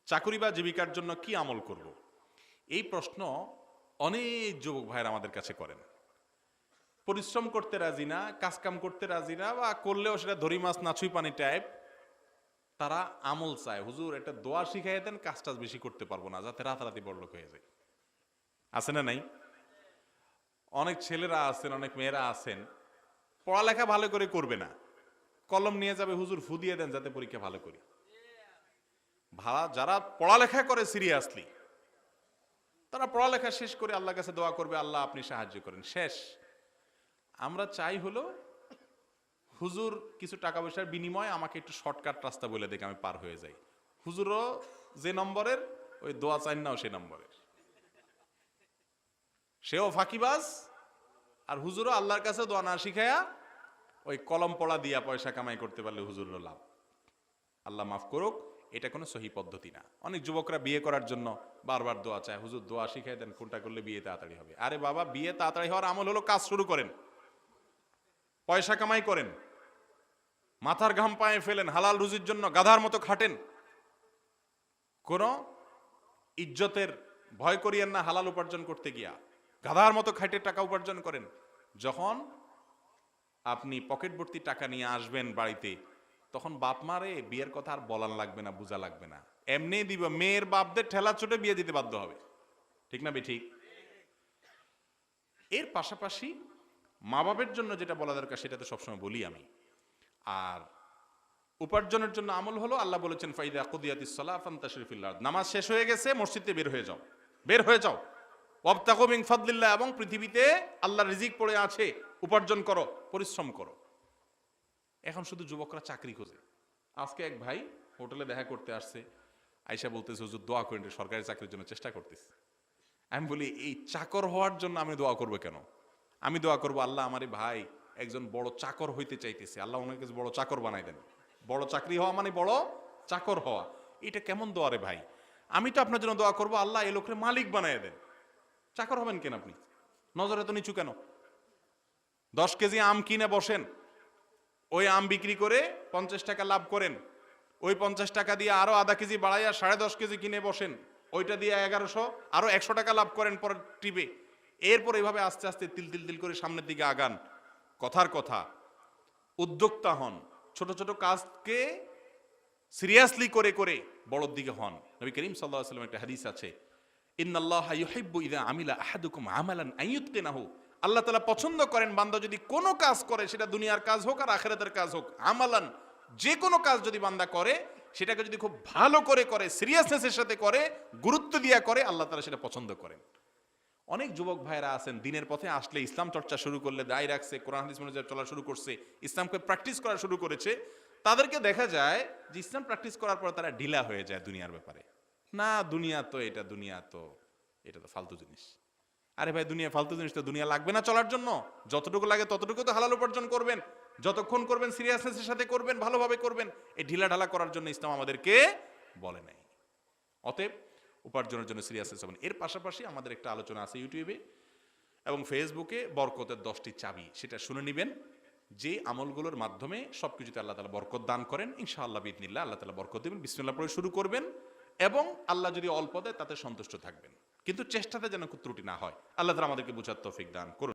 চাকুরি বা জীবিকার জন্য কি আমল করব? এই প্রশ্ন অনেক যুবক ভাইয়েরা আমাদের কাছে করেন। পরিশ্রম করতে রাজি না, কাজকাম করতে রাজি না, বা করলেও সেটা ধরি মাছ নাছুই পানি টাইপ। তারা আমল চায়, হুজুর একটা দোয়া শিখাই দেন, কাজ টাজ বেশি করতে পারবো না, যাতে রাতারাতি বড়লোক হয়ে যায়। আছে না নাই? অনেক ছেলেরা আছেন, অনেক মেয়েরা আছেন, পড়ালেখা ভালো করে করবে না, কলম নিয়ে যাবে, হুজুর ফু দিয়ে দেন যাতে পরীক্ষা ভালো করি। যারা পড়ালেখা করে সিরিয়াসলি, তারা পড়ালেখা শেষ করে আল্লাহর কাছে দোয়া করবে, আল্লাহ আপনি সাহায্য করেন, শেষ। আমরা চাই হলো হুজুর কিছু টাকা পয়সার বিনিময়ে আমাকে একটু শর্টকাট রাস্তা বলে দেখে আমি পার হয়ে যাই। হুজুরও যে নম্বরের, ওই দোয়া চাই নাও সে নম্বরের, সেও ফাঁকিবাজ। আর হুজুরও আল্লাহর কাছে দোয়া না শিখায়া ওই কলম পড়া দিয়া পয়সা কামাই করতে পারলে হুজুরের লাভ। আল্লাহ মাফ করুক, এটা কোনো সহি পদ্ধতি না। অনেক যুবকরা বিয়ে করার জন্য বারবার দোয়া চায়, হুজুর দোয়া শিখাই দেন কোনটা করলে বিয়ে তাড়াতাড়ি হবে। আরে বাবা, বিয়ে তাড়াতাড়ি হওয়ার আমল হলো কাজ শুরু করেন, পয়সা কামাই করেন, মাথার ঘাম পায়ে ফেলেন, হালাল রুজির জন্য গাধার মতো খাটেন। কোন ইজ্জতের ভয় করিয়েন না হালাল উপার্জন করতে গিয়া, গাধার মতো খাটে টাকা উপার্জন করেন। যখন আপনি পকেট ভর্তি টাকা নিয়ে আসবেন বাড়িতে, তখন বাপ মারে বিয়ের কথা আর বলার লাগবে না, বোঝা লাগবে না, এমনি দিব। মেয়ের বাপদের ঠেলা চোটে বিয়ে দিতে বাধ্য হবে, ঠিক না ঠিক? এর পাশাপাশি মা বাবের জন্য যেটা বলা দরকার সেটা তো সবসময় বলি আমি। আর উপার্জনের জন্য আমল হলো, আল্লাহ বলেছেন ফাইদা কুদিয়াতিস সালাহ ফান্তাশিরু ফিল আরদ, নামাজ শেষ হয়ে গেছে, মসজিদে বের হয়ে যাও, বের হয়ে যাও। ওয়াবতাগু মিন ফাদলিল্লাহ, এবং পৃথিবীতে আল্লাহর রিজিক পড়ে আছে, উপার্জন করো, পরিশ্রম করো। এখন শুধু যুবকরা চাকরি খোঁজে। আজকে এক ভাই হোটেলে দেখা করতে আসছে, আয়সা বলতেছে হুজুর দোয়া করেন, সরকারি চাকরির জন্য চেষ্টা করতেছে। আমি বলি এই চাকর হওয়ার জন্য আমি দোয়া করবো কেন? আমি দোয়া করবো আল্লাহ আমার এই ভাই একজন বড় চাকর হইতে চাইতেছে, আল্লাহ ওনাকে বড় চাকর বানাই দেন। বড় চাকরি হওয়া মানে বড় চাকর হওয়া, এটা কেমন দোয়া রে ভাই? আমি তো আপনার জন্য দোয়া করবো আল্লাহ এই লোকের মালিক বানাই দেন। চাকর হবেন কেন আপনি? নজরে তো নিচু কেন? 10 কেজি আম কিনে বসেন, ওই আম বিক্রি করে 50 টাকা লাভ করেন, ওই 50 টাকা দিয়ে আরো আধা কেজি বাড়াইয়া 10.5 কেজি কিনে বসেন, ওইটা দিয়ে 1100, আরো 100 টাকা লাভ করেন পর টিপে। এরপর এইভাবে আস্তে আস্তে তিল তিল তিল করে সামনের দিকে আগান। কথার কথা, উদ্যোক্তা হন, ছোট ছোট কাজকে সিরিয়াসলি করে করে বড়র দিকে হন। নবী করিম সাল্লাল্লাহু আলাইহি ওয়াসাল্লাম একটা হাদিস আছে, ইন্নাল্লাহা ইউহিব্বু ইযা আমিলা আহাদুকুম আমালান আইয়ুতকিনাহু, আল্লাহ তাআলা পছন্দ করেন বান্দা যদি কোনো কাজ করে, সেটা দুনিয়ার কাজ হোক আর আখিরাতের কাজ হোক, আমালান, যে কোনো কাজ যদি বান্দা করে সেটাকে যদি খুব ভালো করে করে, সিরিয়াসনেসের সাথে করে, গুরুত্ব দিয়া করে, আল্লাহ তাআলা সেটা পছন্দ করেন। অনেক যুবক ভাইরা আছেন দিনের পথে আসলে, ইসলাম চর্চা শুরু করলে, দায় রাখছে, কোরআন হাদিস অনুযায়ী চলা শুরু করছে, ইসলামকে প্র্যাকটিস করা শুরু করেছে, তাদেরকে দেখা যায় যে ইসলাম প্র্যাকটিস করার পর তারা ঢিলা হয়ে যায় দুনিয়ার ব্যাপারে। না দুনিয়া তো এটা, দুনিয়া তো এটা তো ফালতু জিনিস। আরে ভাই দুনিয়া ফালতু জিনিস, তো দুনিয়া লাগবে না চলার জন্য? যতটুকু লাগে ততটুকু তো হালাল উপার্জন করবেন, যতক্ষণ করবেন সিরিয়াসনেসের সাথে করবেন, ভালোভাবে করবেন। এই ঢিলা ঢালা করার জন্য ইসলাম আমাদেরকে বলে নাই। অতএব উপার্জনের জন্য সিরিয়াসনেস হবেন। এর পাশাপাশি আমাদের একটা আলোচনা আছে ইউটিউবে এবং ফেসবুকে, বরকতের 10টি চাবি, সেটা শুনে নেবেন। যে আমলগুলোর মাধ্যমে সবকিছুতে আল্লাহ তাআলা বরকত দান করেন, ইনশাআল্লাহ বিইذনিল্লাহ আল্লাহ তাআলা বরকত দেবেন। বিসমিল্লাহ পড়ে শুরু করবেন এবং আল্লাহ যদি অল্প দেয় তাতে সন্তুষ্ট থাকবেন, কিন্তু চেষ্টাতে যেন ত্রুটি না হয়। আল্লাহ তাআলা আমাদেরকে বুঝার তৌফিক দান করুন।